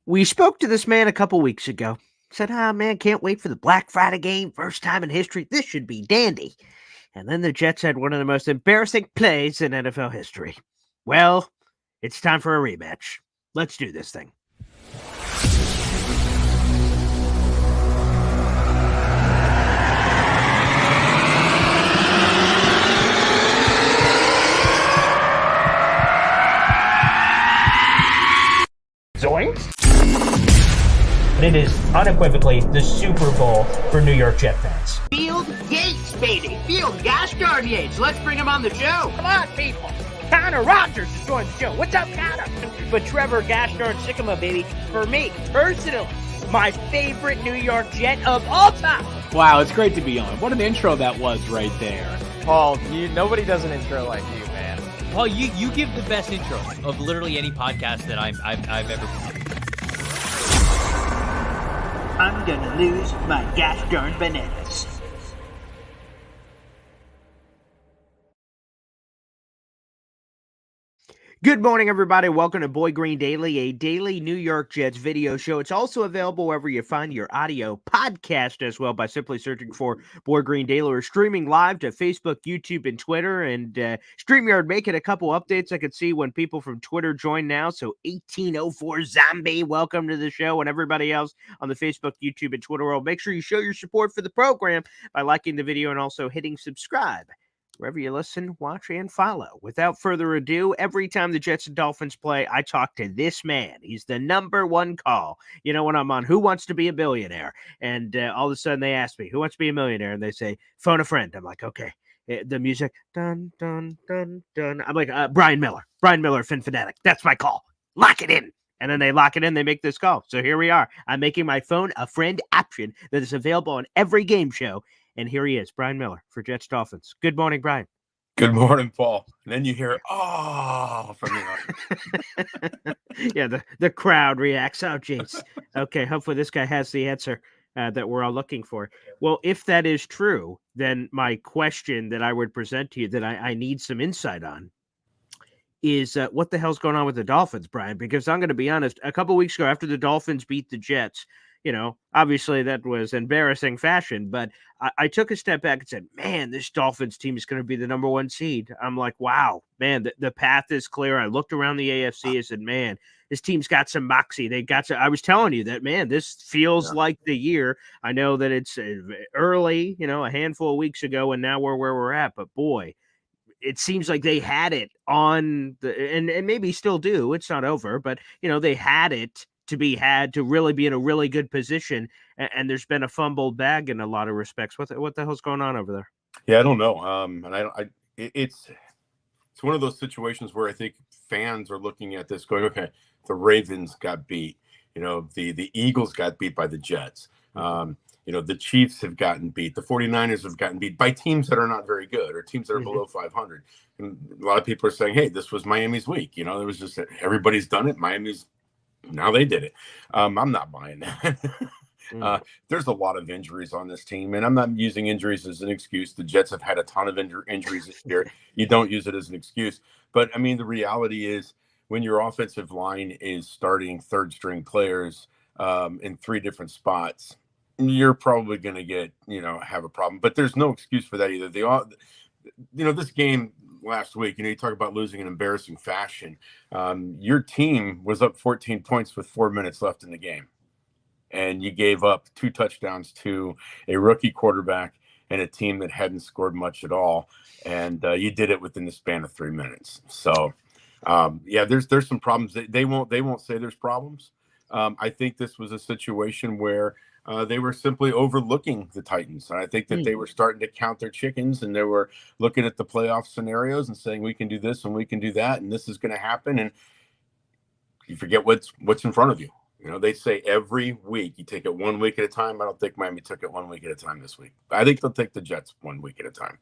We spoke to this man a couple weeks ago. Said, man, can't wait for the Black Friday game. First time in history. This should be dandy. And then the Jets had one of the most embarrassing plays in NFL history. Well, it's time for a rematch. Let's do this thing. Zoinks! It is unequivocally the Super Bowl for New York Jet fans. Field Yates, baby. Field gosh darn Yates. Let's bring him on the show. Come on, people. Connor Rogers is joining the show. What's up, Connor? But Trevor gosh darn Sycamore, baby, for me, personally, my favorite New York Jet of all time. Wow, it's great to be on. What an intro that was right there. Paul, nobody does an intro like you, man. Paul, you give the best intro of literally any podcast that I've ever been. I'm gonna lose my gosh darn bananas. Good morning, everybody. Welcome to Boy Green Daily, a daily New York Jets video show. It's also available wherever you find your audio podcast as well by simply searching for Boy Green Daily. We're streaming live to Facebook, YouTube, and Twitter. And StreamYard making a couple updates. I could see when people from Twitter join now. So 1804 Zombie, welcome to the show. And everybody else on the Facebook, YouTube, and Twitter world, make sure you show your support for the program by liking the video and also hitting subscribe wherever you listen, watch, and follow. Without further ado, every time the Jets and Dolphins play, I talk to this man. He's the number one call. You know, when I'm on Who Wants to Be a Billionaire? And all of a sudden they ask me, who wants to be a millionaire? And they say, phone a friend. I'm like, okay. The music, dun, dun, dun, dun. I'm like, Brian Miller, Finfanatic. That's my call. Lock it in. And then they lock it in, they make this call. So here we are. I'm making my phone a friend option that is available on every game show. And here he is, Brian Miller for Jets Dolphins. Good morning, Brian. Good morning, Paul. And then you hear, oh, from the audience. Yeah, the crowd reacts. Oh, jeez. Okay, hopefully this guy has the answer that we're all looking for. Well, if that is true, then my question that I would present to you that I need some insight on is what the hell's going on with the Dolphins, Brian? Because I'm going to be honest, a couple weeks ago after the Dolphins beat the Jets, you know, obviously that was embarrassing fashion, but I took a step back and said, man, this Dolphins team is going to be the number one seed. I'm like, wow, man, the path is clear. I looked around the AFC and said, man, this team's got some moxie. They got some, I was telling you that, man, this feels like the year. I know that it's early, you know, a handful of weeks ago, and now we're where we're at, but boy, it seems like they had it on the, and maybe still do. It's not over, but, you know, they had it to really be in a really good position, and there's been a fumbled bag in a lot of respects. What the hell's going on over there? Yeah, I don't know. And it's one of those situations where I think fans are looking at this going, okay, the Ravens got beat, you know, the Eagles got beat by the Jets. You know, the Chiefs have gotten beat. The 49ers have gotten beat by teams that are not very good or teams that are below 500. And a lot of people are saying, hey, this was Miami's week. You know, it was just everybody's done it. Now they did it. I'm not buying that. There's a lot of injuries on this team, and I'm not using injuries as an excuse. The Jets have had a ton of injuries this year. You don't use it as an excuse. But, I mean, the reality is when your offensive line is starting third-string players in three different spots, you're probably going to have a problem. But there's no excuse for that either. This game last week, you talk about losing in embarrassing fashion. Your team was up 14 points with 4 minutes left in the game. And you gave up 2 touchdowns to a rookie quarterback and a team that hadn't scored much at all. And you did it within the span of 3 minutes. So, there's some problems. They won't say there's problems. I think this was a situation where they were simply overlooking the Titans. And I think that they were starting to count their chickens, and they were looking at the playoff scenarios and saying, we can do this and we can do that, and this is going to happen. And you forget what's in front of you. You know, they say every week you take it 1 week at a time. I don't think Miami took it 1 week at a time this week. I think they'll take the Jets 1 week at a time.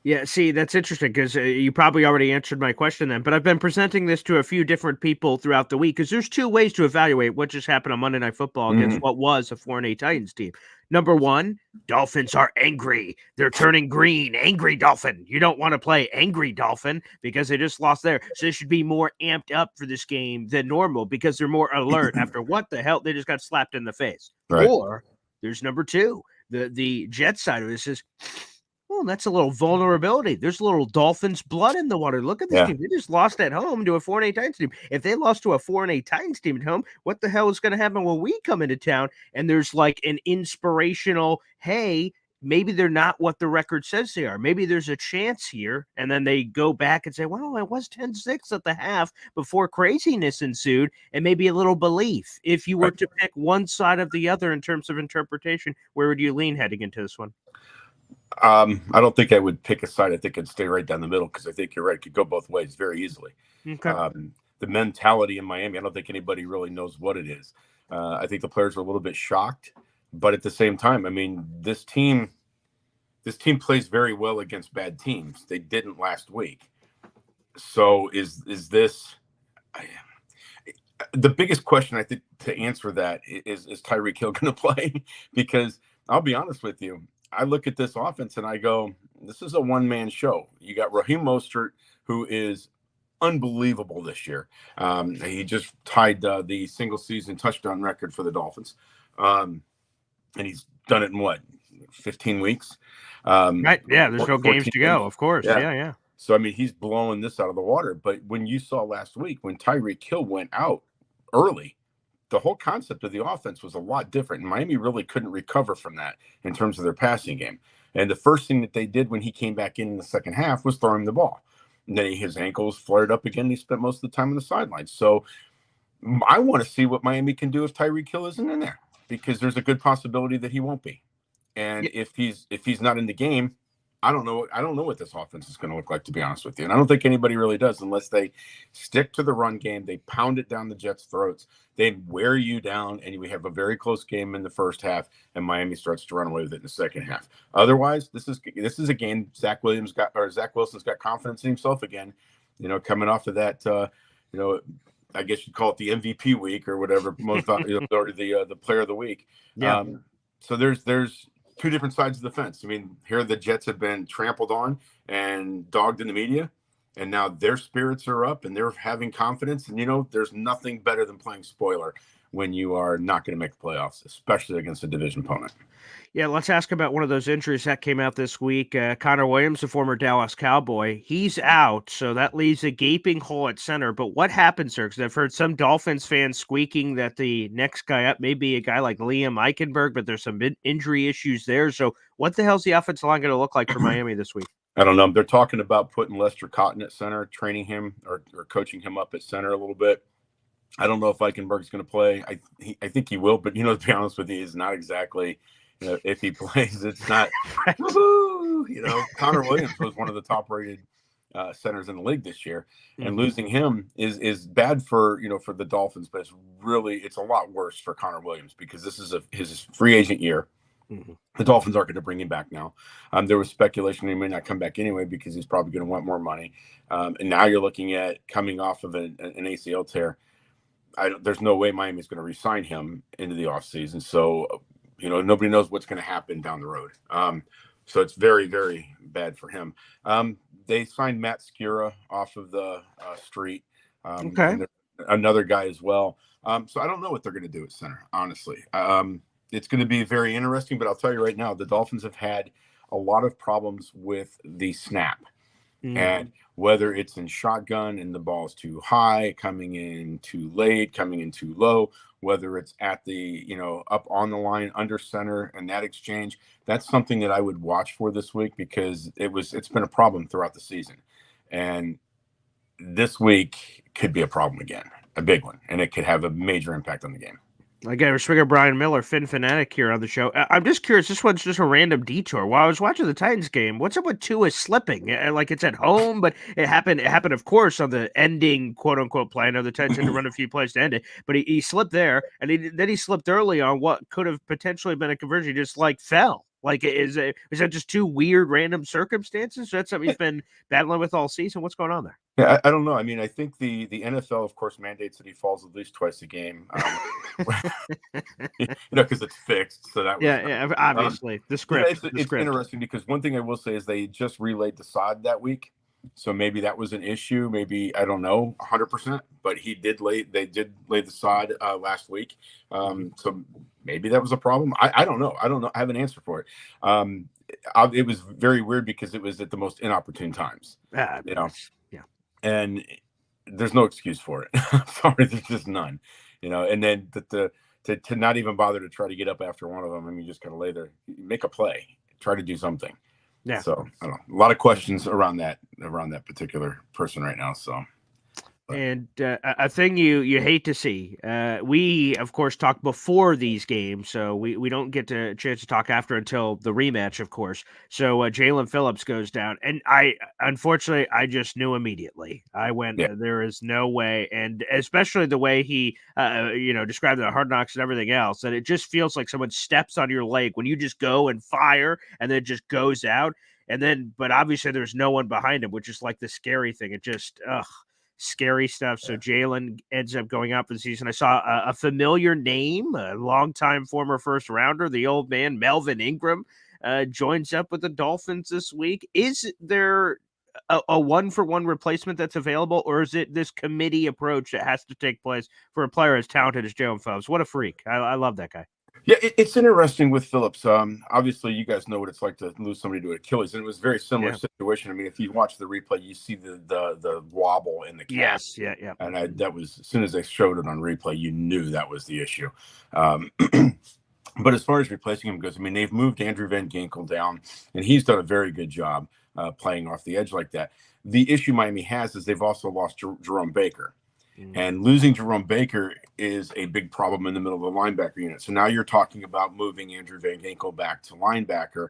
Yeah, see, that's interesting because you probably already answered my question then, but I've been presenting this to a few different people throughout the week because there's two ways to evaluate what just happened on Monday Night Football against what was a 4-8 Titans team. Number one, Dolphins are angry. They're turning green. Angry Dolphin. You don't want to play angry Dolphin because they just lost there. So they should be more amped up for this game than normal because they're more alert after what the hell they just got slapped in the face. Right. Or there's number two. The Jet side of this is, well, that's a little vulnerability. There's a little Dolphins blood in the water. Look at this team. They just lost at home to a 4-8 Titans team. If they lost to a 4-8 Titans team at home, what the hell is going to happen when we come into town and there's like an inspirational, hey, maybe they're not what the record says they are. Maybe there's a chance here. And then they go back and say, well, it was 10-6 at the half before craziness ensued, and maybe a little belief. If you were to pick one side of the other in terms of interpretation, where would you lean heading into this one? I don't think I would pick a side. I think I'd stay right down the middle because I think you're right. It could go both ways very easily. Okay. The mentality in Miami, I don't think anybody really knows what it is. I think the players are a little bit shocked, but at the same time, I mean, this team plays very well against bad teams. They didn't last week. So is this the biggest question, I think, to answer that is Tyreek Hill going to play? Because I'll be honest with you, I look at this offense and I go, this is a one-man show. You got Raheem Mostert, who is unbelievable this year. He just tied the single-season touchdown record for the Dolphins. And he's done it in, what, 15 weeks? Right. Yeah, there's no games to go, of course. Yeah. So, I mean, he's blowing this out of the water. But when you saw last week, when Tyreek Hill went out early, the whole concept of the offense was a lot different. And Miami really couldn't recover from that in terms of their passing game. And the first thing that they did when he came back in the second half was throwing the ball. And then his ankles flared up again. And he spent most of the time on the sidelines. So I want to see what Miami can do if Tyreek Hill isn't in there, because there's a good possibility that he won't be. And if he's not in the game, I don't know what this offense is going to look like, to be honest with you. And I don't think anybody really does unless they stick to the run game. They pound it down the Jets' throats. They wear you down, and we have a very close game in the first half, and Miami starts to run away with it in the second half. Otherwise, this is a game Zach Wilson's got confidence in himself again. You know, coming off of that, I guess you'd call it the MVP week or whatever, most or the player of the week. Yeah. So there's two different sides of the fence. I mean, here the Jets have been trampled on and dogged in the media, and now their spirits are up and they're having confidence. And, there's nothing better than playing spoiler when you are not going to make the playoffs, especially against a division opponent. Yeah, let's ask about one of those injuries that came out this week. Connor Williams, the former Dallas Cowboy, he's out, so that leaves a gaping hole at center. But what happens, sir? Because I've heard some Dolphins fans squeaking that the next guy up may be a guy like Liam Eichenberg, but there's some injury issues there. So what the hell's the offensive line going to look like for Miami this week? I don't know. They're talking about putting Lester Cotton at center, training him or coaching him up at center a little bit. I don't know if Eichenberg's going to play. I think he will, but, to be honest with you, he's not exactly – if he plays, it's not, Connor Williams was one of the top-rated centers in the league this year, and losing him is bad for the Dolphins, but it's a lot worse for Connor Williams because this is his free agent year. Mm-hmm. The Dolphins aren't going to bring him back now. There was speculation he may not come back anyway because he's probably going to want more money. And now you're looking at coming off of an ACL tear. There's no way Miami's going to re-sign him into the offseason. So, nobody knows what's going to happen down the road. So it's very, very bad for him. They signed Matt Skura off of the street. Okay. Another guy as well. So I don't know what they're going to do at center, honestly. It's going to be very interesting, but I'll tell you right now, the Dolphins have had a lot of problems with the snap. And whether it's in shotgun and the ball's too high, coming in too late, coming in too low, whether it's at the, up on the line under center and that exchange, that's something that I would watch for this week because it's been a problem throughout the season. And this week could be a problem again, a big one, and it could have a major impact on the game. Again, we're speaking of Brian Miller, Fin Fanatic here on the show. I'm just curious. This one's just a random detour. While I was watching the Titans game, what's up with Tua slipping? Like it's at home, but it happened, of course, on the ending quote unquote play. I know the Titans had to run a few plays to end it, but he slipped there, and then he slipped early on what could have potentially been a conversion. He just fell. Like, is that just two weird random circumstances? That's something he's been battling with all season. What's going on there? Yeah, I don't know. I mean, I think the NFL, of course, mandates that he falls at least twice a game. Because it's fixed. So that was Yeah, um, obviously the script. The it's script. interesting because one thing I will say is they just relayed the sod that week. So maybe that was an issue. Maybe I don't know 100%, but they did lay the sod last week. So maybe that was a problem. I don't know. I don't know. I have an answer for it. It was very weird because it was at the most inopportune times. Yeah. And there's no excuse for it. I'm sorry, there's just none. And then to not even bother to try to get up after one of them. I mean, you just gotta lay there, make a play, try to do something. Yeah. So I don't know. A lot of questions around that particular person right now. So. And a thing you hate to see. We of course talk before these games, so we don't get a chance to talk after until the rematch, of course. So Jalen Phillips goes down, and unfortunately I just knew immediately. I went, Yeah. there is no way, and especially the way he described the Hard Knocks and everything else, that it just feels like someone steps on your leg when you just go and fire, and then it just goes out, and then but obviously there's no one behind him, which is like the scary thing. It just scary stuff. So Jalen ends up going out for the season. I saw a familiar name, a longtime former first rounder, the old man Melvin Ingram, joins up with the Dolphins this week. Is there a one-for-one replacement that's available, or is it this committee approach that has to take place for a player as talented as Jalen Phillips? What a freak. I love that guy. Yeah, it's interesting with Phillips. Obviously, you guys know what it's like to lose somebody to Achilles, and it was a very similar situation. I mean, if you watch the replay, you see the wobble in the calf. Yes, yeah. And that was, as soon as they showed it on replay, you knew that was the issue. But as far as replacing him goes, I mean, they've moved Andrew Van Ginkel down, and he's done a very good job playing off the edge like that. The issue Miami has is they've also lost Jerome Baker. And losing Jerome Baker is a big problem in the middle of the linebacker unit. So now you're talking about moving Andrew Van Ginkel back to linebacker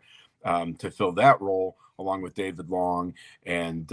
to fill that role, along with David Long and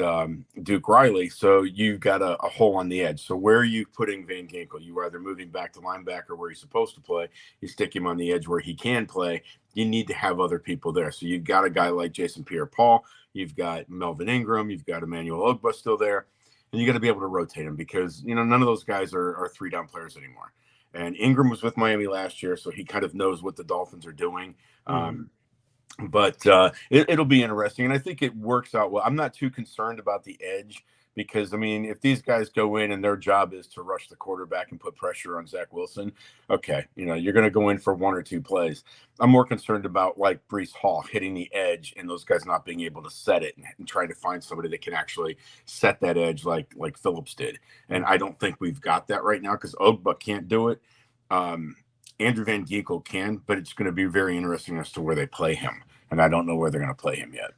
Duke Riley. So you've got a hole on the edge. So where are you putting Van Ginkel? You either moving back to linebacker where he's supposed to play, you stick him on the edge where he can play. You need to have other people there. So you've got a guy like Jason Pierre-Paul, you've got Melvin Ingram, you've got Emmanuel Ogbah still there. And you got to be able to rotate them because, none of those guys are three-down players anymore. And Ingram was with Miami last year, so he kind of knows what the Dolphins are doing. But it'll be interesting. And I think it works out well. I'm not too concerned about the edge because, I mean, if these guys go in and their job is to rush the quarterback and put pressure on Zach Wilson, okay, you're going to go in for one or two plays. I'm more concerned about like Breece Hall hitting the edge and those guys not being able to set it and trying to find somebody that can actually set that edge like Phillips did. And I don't think we've got that right now because Ogbah can't do it. Andrew Van Ginkel can, but it's going to be very interesting as to where they play him. And I don't know where they're going to play him yet.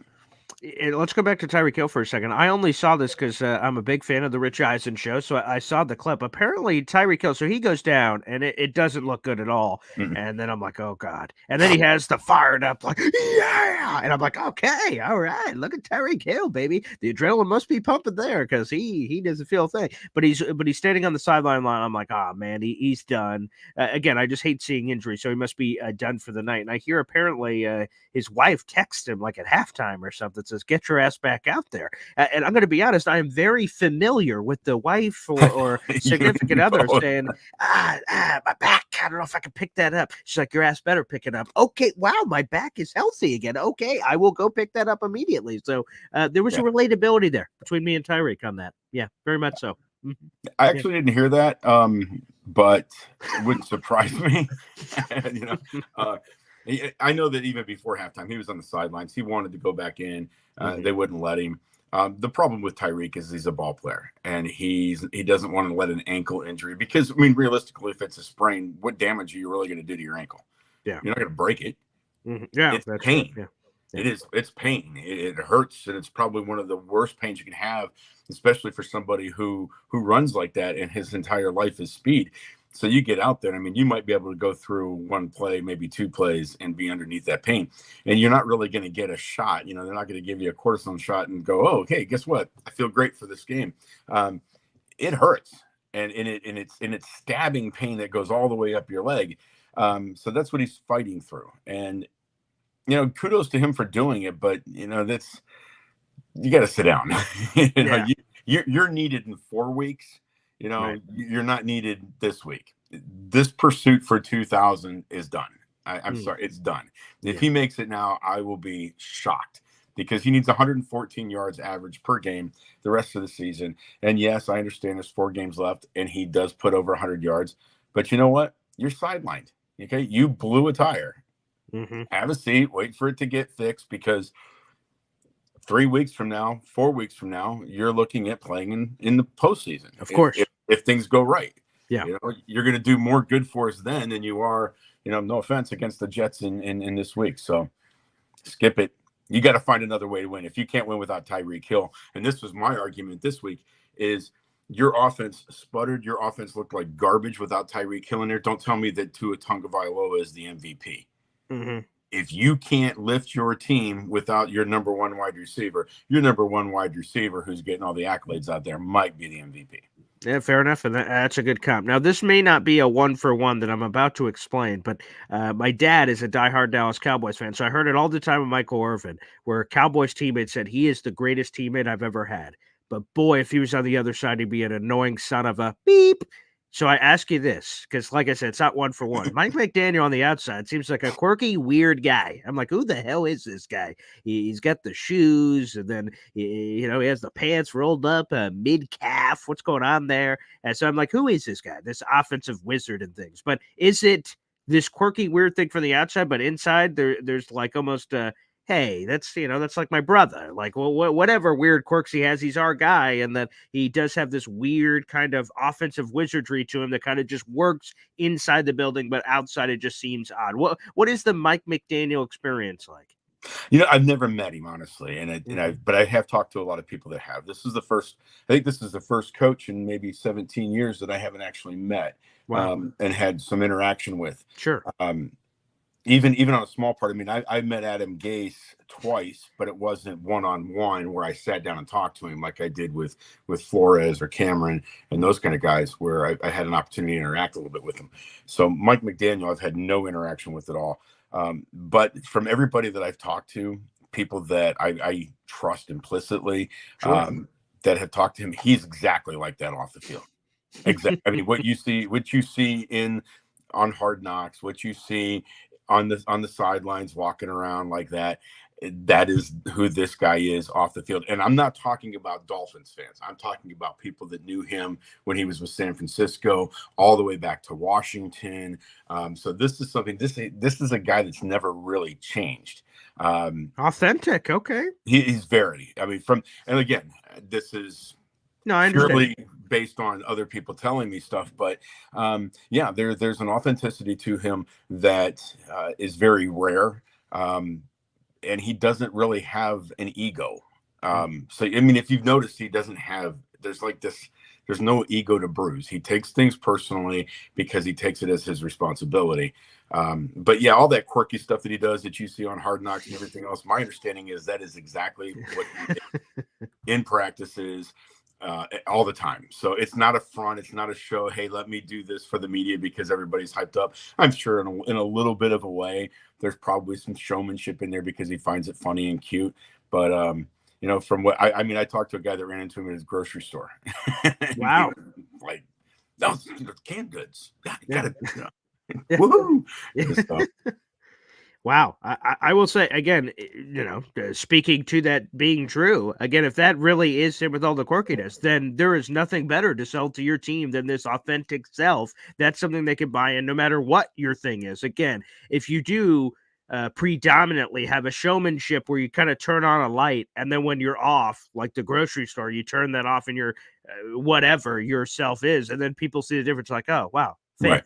Let's go back to Tyreek Hill for a second. I only saw this because I'm a big fan of the Rich Eisen show, so I saw the clip. Apparently, Tyreek Hill, so he goes down, and it doesn't look good at all. Mm-hmm. And then I'm like, oh, God. And then he has the fired up, like, yeah! And I'm like, okay, all right, look at Tyreek Hill, baby. The adrenaline must be pumping there because he doesn't feel a thing. But he's standing on the sideline line. I'm like, oh, man, he's done. Again, I just hate seeing injuries, so he must be done for the night. And I hear apparently his wife texted him like at halftime or something, says, get your ass back out there. And I'm going to be honest, I am very familiar with the wife or significant other saying, my back, I don't know if I can pick that up. She's like, your ass better pick it up. Okay, wow, my back is healthy again. Okay, I will go pick that up immediately. So there was a relatability there between me and Tyreek on that. Yeah, very much so. I actually didn't hear that, but it wouldn't surprise me. I know that even before halftime, he was on the sidelines. He wanted to go back in. They wouldn't let him. The problem with Tyreek is he's a ball player, and he doesn't want to let an ankle injury because, I mean, realistically, if it's a sprain, what damage are you really going to do to your ankle? Yeah, you're not going to break it. Yeah, it's pain. Right. Yeah. It's pain. It hurts, and it's probably one of the worst pains you can have, especially for somebody who runs like that and his entire life is speed. So you get out there, I mean, you might be able to go through one play, maybe two plays, and be underneath that pain. And you're not really going to get a shot. They're not going to give you a cortisone shot and go, oh, okay, guess what? I feel great for this game. It hurts, and it's stabbing pain that goes all the way up your leg. So that's what he's fighting through. And kudos to him for doing it, but that's you got to sit down. Yeah. You're needed in 4 weeks. Right. You're not needed this week. This pursuit for 2000 is done. I'm sorry, it's done. If he makes it now, I will be shocked because he needs 114 yards average per game the rest of the season. And yes, I understand there's 4 games left, and he does put over 100 yards. But you know what? You're sidelined. Okay, you blew a tire. Have a seat, wait for it to get fixed because 3 weeks from now, 4 weeks from now, you're looking at playing in the postseason. Of course. If things go right. Yeah. You're going to do more good for us then than you are, no offense, against the Jets in this week. So skip it. You got to find another way to win. If you can't win without Tyreek Hill, and this was my argument this week, is your offense sputtered. Your offense looked like garbage without Tyreek Hill in there. Don't tell me that Tua Tagovailoa is the MVP. If you can't lift your team without your number one wide receiver, your number one wide receiver who's getting all the accolades out there might be the MVP. Yeah, fair enough, and that's a good comp. Now, this may not be a 1-for-1 that I'm about to explain, but my dad is a diehard Dallas Cowboys fan, so I heard it all the time with Michael Irvin, where Cowboys teammate said he is the greatest teammate I've ever had. But boy, if he was on the other side, he'd be an annoying son of a beep. So I ask you this, because like I said, it's not 1-for-1. Mike McDaniel on the outside seems like a quirky, weird guy. I'm like, who the hell is this guy? He's got the shoes, and then he has the pants rolled up mid calf. What's going on there? And so I'm like, who is this guy? This offensive wizard and things. But is it this quirky, weird thing from the outside, but inside there's like almost hey, that's like my brother. Like, well, whatever weird quirks he has, he's our guy, and that he does have this weird kind of offensive wizardry to him that kind of just works inside the building, but outside it just seems odd. What is the Mike McDaniel experience like? I've never met him, honestly, but I have talked to a lot of people that have. I think this is the first coach in maybe 17 years that I haven't actually met. Wow. And had some interaction with. Sure. Even on a small part. I mean, I met Adam Gase twice, but it wasn't one-on-one where I sat down and talked to him like I did with Flores or Cameron and those kind of guys, where I had an opportunity to interact a little bit with them. So Mike McDaniel, I've had no interaction with at all. But from everybody that I've talked to, people that I trust implicitly, Sure. that have talked to him, he's exactly like that off the field. Exactly. I mean, what you see on Hard Knocks, what you see on the sidelines walking around like that is who this guy is off the field. And I'm not talking about Dolphins fans. I'm talking about people that knew him when he was with San Francisco all the way back to Washington. So this is something, this is a guy that's never really changed. Authentic. Okay. He's very, I mean, and again, this is No, I understand. purely based on other people telling me stuff, but there's an authenticity to him that is very rare, and he doesn't really have an ego. So I mean, if you've noticed, he doesn't have. There's no ego to bruise. He takes things personally because he takes it as his responsibility. But yeah, all that quirky stuff that he does that you see on Hard Knocks and everything else, my understanding is that is exactly what he did in practices. All the time. So it's not a front. It's not a show. Hey, let me do this for the media because everybody's hyped up. I'm sure in a little bit of a way, there's probably some showmanship in there because he finds it funny and cute. But, from what I talked to a guy that ran into him at his grocery store. Wow. Like, those canned goods. Gotta, woohoo. So, wow. I will say, again, speaking to that being true, again, if that really is him with all the quirkiness, then there is nothing better to sell to your team than this authentic self. That's something they can buy in no matter what your thing is. Again, if you do predominantly have a showmanship where you kind of turn on a light, and then when you're off, like the grocery store, you turn that off in your whatever yourself is, and then people see the difference like, oh, wow, fake. right.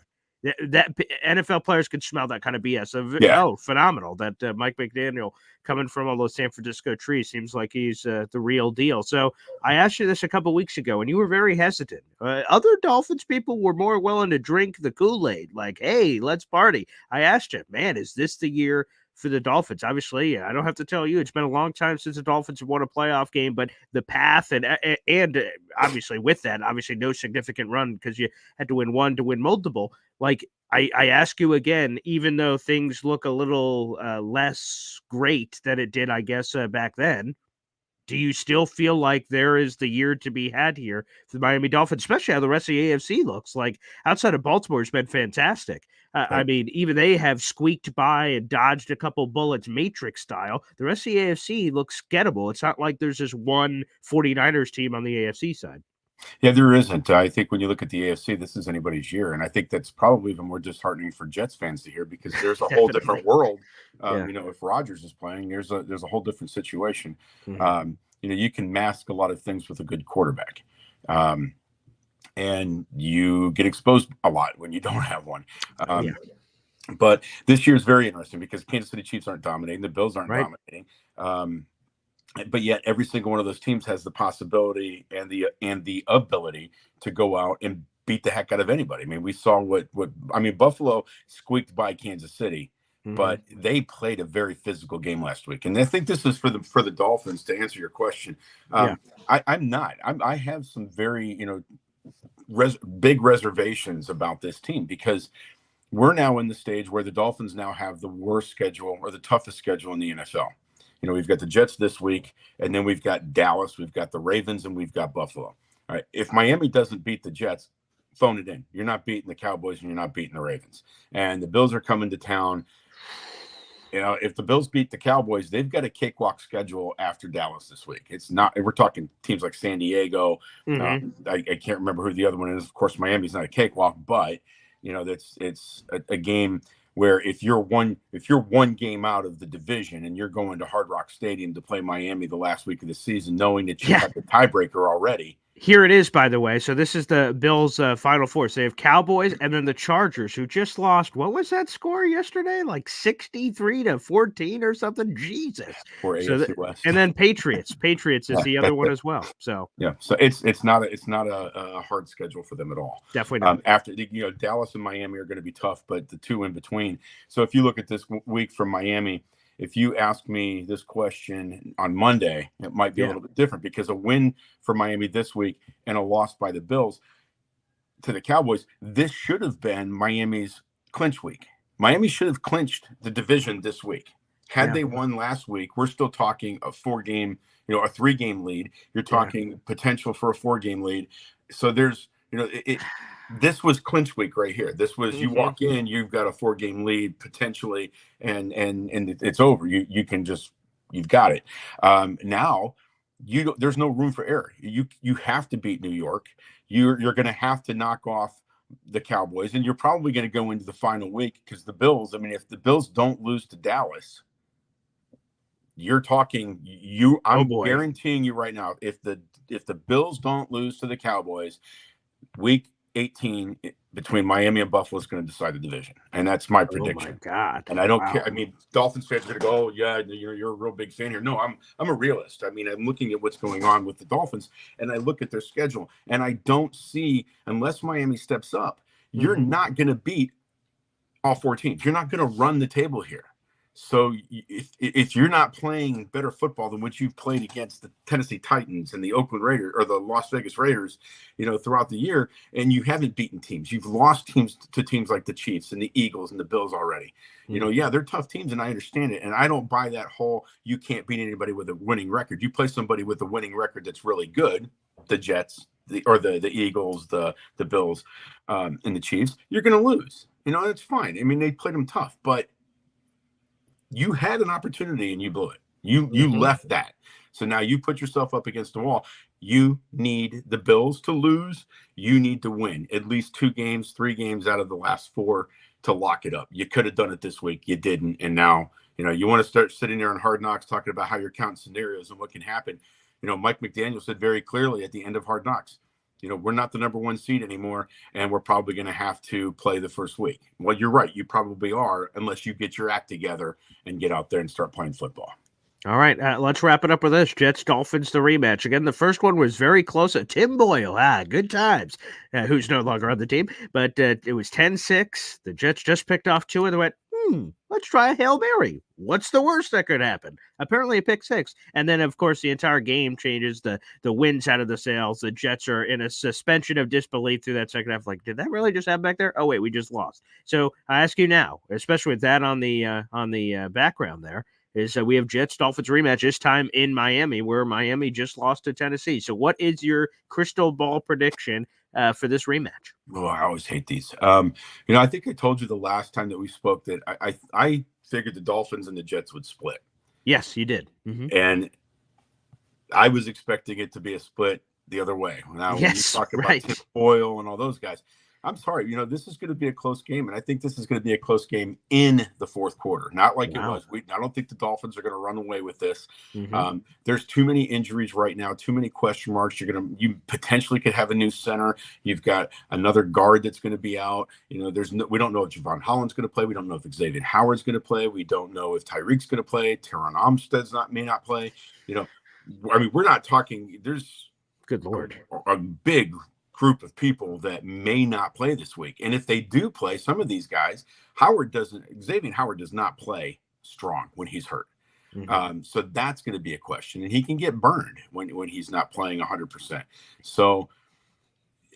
That NFL players can smell that kind of BS. Oh, phenomenal. That Mike McDaniel, coming from all those San Francisco trees, seems like he's the real deal. So I asked you this a couple weeks ago, and you were very hesitant. Other Dolphins people were more willing to drink the Kool-Aid, like, hey, let's party. I asked you, man, is this the year for the Dolphins. Obviously, I don't have to tell you, it's been a long time since the Dolphins have won a playoff game, but the path and obviously with that, obviously no significant run because you had to win one to win multiple. Like, I ask you again, even though things look a little less great than it did, I guess, back then, do you still feel like there is the year to be had here for the Miami Dolphins, especially how the rest of the AFC looks? Like, outside of Baltimore has been fantastic. I mean, even they have squeaked by and dodged a couple bullets Matrix style. The rest of the AFC looks gettable. It's not like there's just one 49ers team on the AFC side. Yeah, there isn't. I think when you look at the AFC, this is anybody's year. And I think that's probably even more disheartening for Jets fans to hear because there's a whole different world. You know, if Rodgers is playing, there's a whole different situation. Mm-hmm. You know, you can mask a lot of things with a good quarterback. And you get exposed a lot when you don't have one. But this year is very interesting because Kansas City Chiefs aren't dominating. The Bills aren't dominating. But yet every single one of those teams has the possibility and the ability to go out and beat the heck out of anybody. I mean, we saw what Buffalo squeaked by Kansas City, but they played a very physical game last week. And I think this is for the Dolphins to answer your question. I have some very, big reservations about this team because we're now in the stage where the Dolphins now have the worst schedule or the toughest schedule in the NFL. You know, we've got the Jets this week, and then we've got Dallas, we've got the Ravens, and we've got Buffalo. All right. If Miami doesn't beat the Jets, phone it in. You're not beating the Cowboys and you're not beating the Ravens. And the Bills are coming to town. You know, if the Bills beat the Cowboys, they've got a cakewalk schedule after Dallas this week. It's not, we're talking teams like San Diego. I can't remember who the other one is. Of course, Miami's not a cakewalk, but you know, it's a game where if you're one game out of the division and you're going to Hard Rock Stadium to play Miami the last week of the season, knowing that you have the tiebreaker already. Here it is, by the way. So this is the Bills' Final Four. So they have Cowboys and then the Chargers, who just lost. What was that score yesterday? Like 63-14 or something? Jesus. For AFC West. And then Patriots. Patriots is the other one as well. So so it's not a hard schedule for them at all. Definitely not. After Dallas and Miami are going to be tough, but the two in between. So if you look at this week from Miami. If you ask me this question on Monday, it might be a little bit different because a win for Miami this week and a loss by the Bills to the Cowboys, this should have been Miami's clinch week. Miami should have clinched the division this week. Had they won last week, we're still talking a 4-game, a 3-game lead. You're talking potential for a 4-game lead. So there's, this was clinch week right here. This was you walk in, you've got a 4-game lead potentially, and it's over. You've got it. Now there's no room for error. You have to beat New York. You're going to have to knock off the Cowboys, and you're probably going to go into the final week because the Bills. I mean, if the Bills don't lose to Dallas, you're talking I'm guaranteeing you right now, if the Bills don't lose to the Cowboys, week 18 between Miami and Buffalo is going to decide the division, and that's my prediction. Oh my God! And I don't care. I mean, Dolphins fans are going to go, "Oh yeah, you're a real big fan here." No, I'm a realist. I mean, I'm looking at what's going on with the Dolphins, and I look at their schedule, and I don't see, unless Miami steps up, you're not going to beat all 4 teams. You're not going to run the table here. So if you're not playing better football than what you've played against the Tennessee Titans and the Oakland Raiders or the Las Vegas Raiders, throughout the year, and you haven't beaten teams, you've lost teams to teams like the Chiefs and the Eagles and the Bills already. They're tough teams, and I understand it. And I don't buy that whole you can't beat anybody with a winning record. You play somebody with a winning record that's really good, the Jets, the Eagles, the Bills, and the Chiefs, you're going to lose. That's fine. I mean, they played them tough, but you had an opportunity and you blew it. You left that. So now you put yourself up against the wall. You need the Bills to lose. You need to win at least 2 games, 3 games out of the last 4 to lock it up. You could have done it this week. You didn't. And now, you want to start sitting there on Hard Knocks talking about how you're counting scenarios and what can happen. Mike McDaniel said very clearly at the end of Hard Knocks, we're not the number 1 seed anymore, and we're probably going to have to play the first week. Well, you're right. You probably are, unless you get your act together and get out there and start playing football. All right, let's wrap it up with this. Jets, Dolphins, the rematch. Again, the first one was very close. Tim Boyle, good times, who's no longer on the team. But it was 10-6. The Jets just picked off 2, and they went, let's try a Hail Mary. What's the worst that could happen? Apparently a pick six. And then, of course, the entire game changes. The wind's out of the sails. The Jets are in a suspension of disbelief through that second half. Like, did that really just happen back there? Oh, wait, we just lost. So I ask you now, especially with that on the background there, is we have Jets Dolphins rematch this time in Miami, where Miami just lost to Tennessee. So what is your crystal ball prediction for this rematch? Oh, I always hate these. I think I told you the last time that we spoke that I figured the Dolphins and the Jets would split. Yes, you did. Mm-hmm. And I was expecting it to be a split the other way. Now, when you talk about Tim Boyle and all those guys, I'm sorry, this is going to be a close game, and I think this is going to be a close game in the fourth quarter, not like it was. I don't think the Dolphins are going to run away with this. Mm-hmm. There's too many injuries right now, too many question marks. You potentially could have a new center. You've got another guard that's going to be out. We don't know if Javon Holland's going to play. We don't know if Xavier Howard's going to play. We don't know if Tyreek's going to play. Teron Armstead's may not play. We're not talking. There's good Lord, a big group of people that may not play this week. And if they do play, some of these guys, Xavier Howard does not play strong when he's hurt. Mm-hmm. So that's going to be a question. And he can get burned when he's not playing 100%. So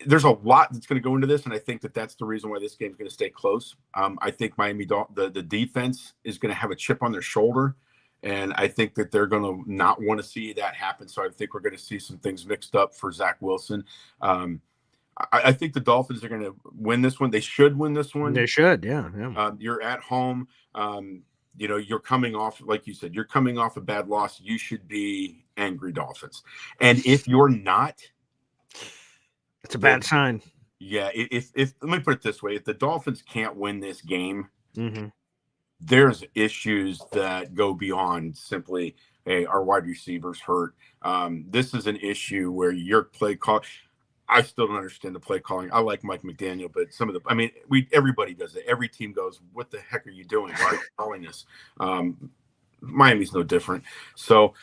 there's a lot that's going to go into this. And I think that's the reason why this game is going to stay close. I think Miami, the defense is going to have a chip on their shoulder. And I think that they're going to not want to see that happen. So I think we're going to see some things mixed up for Zach Wilson. I think the Dolphins are going to win this one. They should win this one. They should, yeah. You're at home. You're coming off, like you said, you're coming off a bad loss. You should be angry Dolphins. And if you're not, it's a bad sign. Yeah. If let me put it this way: if the Dolphins can't win this game, mm-hmm. there's issues that go beyond simply, hey, our wide receivers hurt. This is an issue where your play call. I still don't understand the play calling. I like Mike McDaniel, but everybody does it. Every team goes, what the heck are you doing? Why are you calling this? Miami's no different. So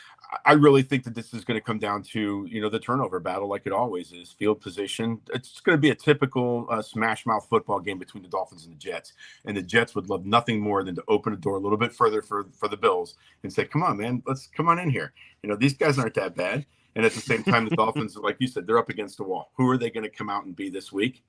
I really think that this is going to come down to, the turnover battle, like it always is, field position. It's going to be a typical smash mouth football game between the Dolphins and the Jets. And the Jets would love nothing more than to open a door a little bit further for the Bills and say, come on, man, let's come on in here. These guys aren't that bad. And at the same time, the Dolphins, like you said, they're up against the wall. Who are they going to come out and be this week?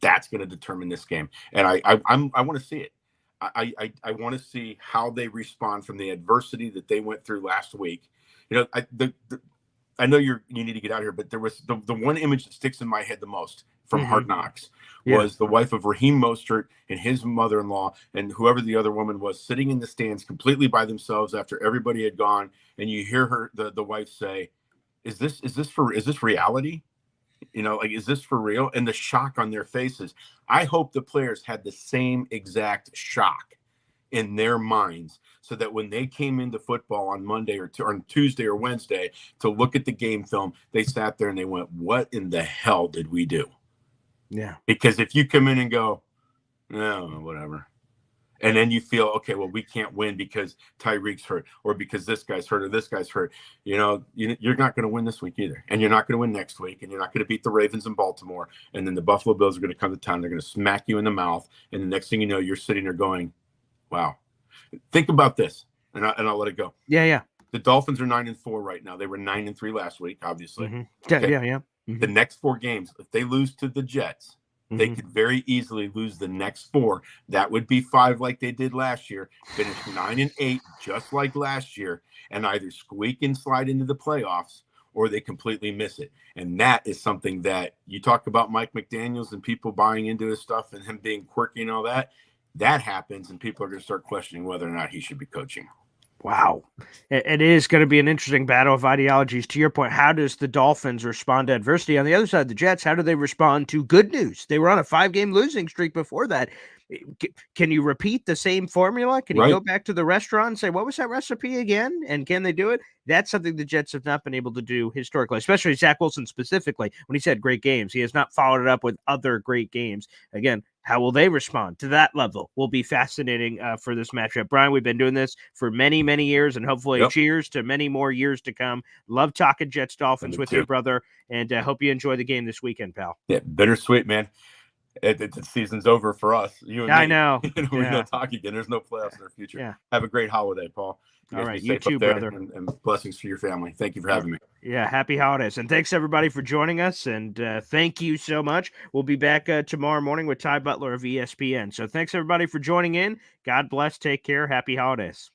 That's going to determine this game. And I want to see it. I want to see how they respond from the adversity that they went through last week. I know you need to get out here, but there was the one image that sticks in my head the most from Hard Knocks was the wife of Raheem Mostert and his mother-in-law and whoever the other woman was sitting in the stands completely by themselves after everybody had gone. And you hear the wife say, is this reality? Is this for real? And the shock on their faces. I hope the players had the same exact shock in their minds so that when they came into football on Monday or on Tuesday or Wednesday to look at the game film, they sat there and they went, what in the hell did we do? Yeah. Because if you come in and go, no, whatever. And then you feel, okay, well, we can't win because Tyreek's hurt or because this guy's hurt or this guy's hurt. You're not going to win this week either. And you're not going to win next week. And you're not going to beat the Ravens in Baltimore. And then the Buffalo Bills are going to come to town. They're going to smack you in the mouth. And the next thing you know, you're sitting there going, wow. Think about this. And I'll let it go. Yeah. The Dolphins are 9-4 right now. They were 9-3 last week, obviously. Mm-hmm. Okay. Yeah. Mm-hmm. The next 4 games, if they lose to the Jets, they could very easily lose the next 4. That would be 5 like they did last year, finish 9-8 just like last year, and either squeak and slide into the playoffs or they completely miss it. And that is something that you talk about Mike McDaniels and people buying into his stuff and him being quirky and all that. That happens, and people are going to start questioning whether or not he should be coaching. Wow. It is going to be an interesting battle of ideologies. To your point, how does the Dolphins respond to adversity? On the other side, the Jets, how do they respond to good news? They were on a 5-game losing streak before that. Can you repeat the same formula? Can you go back to the restaurant and say, what was that recipe again? And can they do it? That's something the Jets have not been able to do historically, especially Zach Wilson specifically. When he said great games, he has not followed it up with other great games. Again, how will they respond to that level will be fascinating for this matchup. Brian, we've been doing this for many, many years, and hopefully cheers to many more years to come. Love talking Jets Dolphins with you, brother, and hope you enjoy the game this weekend, pal. Yeah, bittersweet, man. The season's over for us. You and I me. know. We Yeah. don't talk again. There's no playoffs in our future. Yeah. Have a great holiday, Paul. You All guys right, be you safe too, up there, brother. and blessings to your family. Thank you for having me. Yeah, happy holidays. And thanks, everybody, for joining us. And thank you so much. We'll be back tomorrow morning with Ty Butler of ESPN. So thanks, everybody, for joining in. God bless. Take care. Happy holidays.